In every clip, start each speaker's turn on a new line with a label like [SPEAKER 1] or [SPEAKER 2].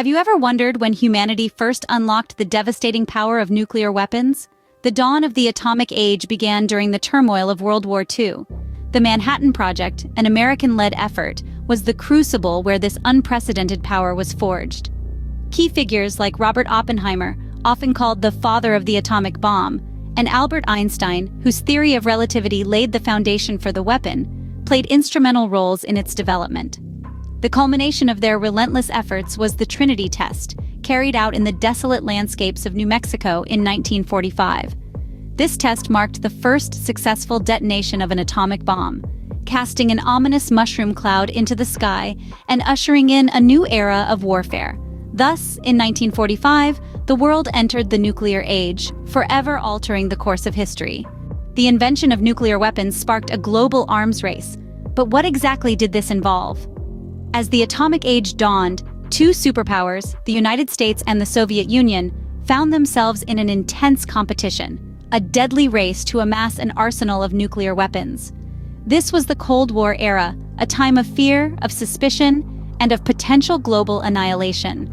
[SPEAKER 1] Have you ever wondered when humanity first unlocked the devastating power of nuclear weapons? The dawn of the atomic age began during the turmoil of World War II. The Manhattan Project, an American-led effort, was the crucible where this unprecedented power was forged. Key figures like Robert Oppenheimer, often called the father of the atomic bomb, and Albert Einstein, whose theory of relativity laid the foundation for the weapon, played instrumental roles in its development. The culmination of their relentless efforts was the Trinity test, carried out in the desolate landscapes of New Mexico in 1945. This test marked the first successful detonation of an atomic bomb, casting an ominous mushroom cloud into the sky and ushering in a new era of warfare. Thus, in 1945, the world entered the nuclear age, forever altering the course of history. The invention of nuclear weapons sparked a global arms race. But what exactly did this involve? As the atomic age dawned, two superpowers, the United States and the Soviet Union, found themselves in an intense competition, a deadly race to amass an arsenal of nuclear weapons. This was the Cold War era, a time of fear, of suspicion, and of potential global annihilation.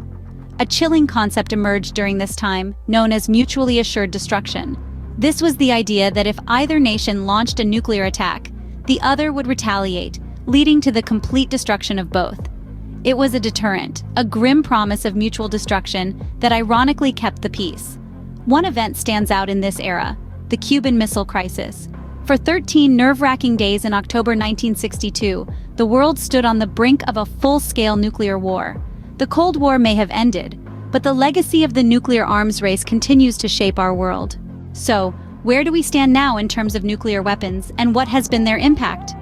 [SPEAKER 1] A chilling concept emerged during this time, known as mutually assured destruction. This was the idea that if either nation launched a nuclear attack, the other would retaliate, leading to the complete destruction of both. It was a deterrent, a grim promise of mutual destruction that ironically kept the peace. One event stands out in this era: the Cuban Missile Crisis. For 13 nerve-wracking days in October 1962, the world stood on the brink of a full-scale nuclear war. The Cold War may have ended, but the legacy of the nuclear arms race continues to shape our world. So, where do we stand now in terms of nuclear weapons, and what has been their impact?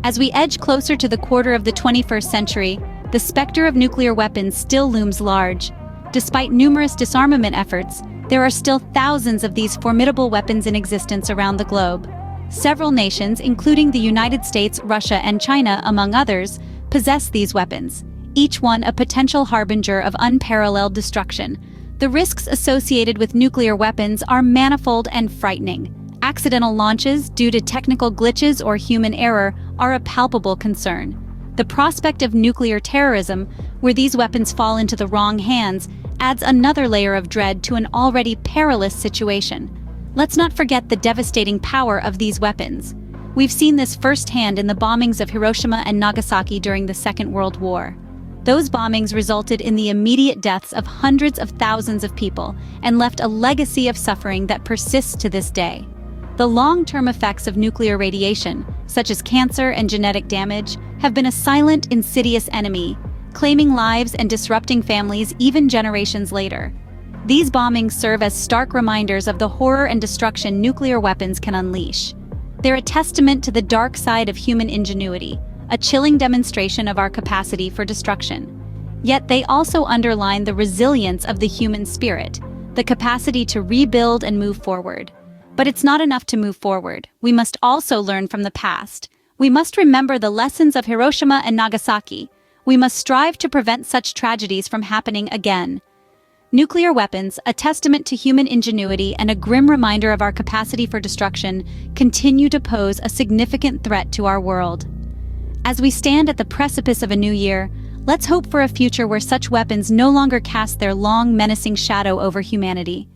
[SPEAKER 1] As we edge closer to the quarter of the 21st century, the specter of nuclear weapons still looms large. Despite numerous disarmament efforts, there are still thousands of these formidable weapons in existence around the globe. Several nations, including the United States, Russia, and China, among others, possess these weapons, each one a potential harbinger of unparalleled destruction. The risks associated with nuclear weapons are manifold and frightening. Accidental launches due to technical glitches or human error are a palpable concern. The prospect of nuclear terrorism, where these weapons fall into the wrong hands, adds another layer of dread to an already perilous situation. Let's not forget the devastating power of these weapons. We've seen this firsthand in the bombings of Hiroshima and Nagasaki during the Second World War. Those bombings resulted in the immediate deaths of hundreds of thousands of people and left a legacy of suffering that persists to this day. The long-term effects of nuclear radiation, such as cancer and genetic damage, have been a silent, insidious enemy, claiming lives and disrupting families even generations later. These bombings serve as stark reminders of the horror and destruction nuclear weapons can unleash. They're a testament to the dark side of human ingenuity, a chilling demonstration of our capacity for destruction. Yet they also underline the resilience of the human spirit, the capacity to rebuild and move forward. But it's not enough to move forward. We must also learn from the past. We must remember the lessons of Hiroshima and Nagasaki. We must strive to prevent such tragedies from happening again. Nuclear weapons, a testament to human ingenuity and a grim reminder of our capacity for destruction, continue to pose a significant threat to our world. As we stand at the precipice of a new year, let's hope for a future where such weapons no longer cast their long, menacing shadow over humanity.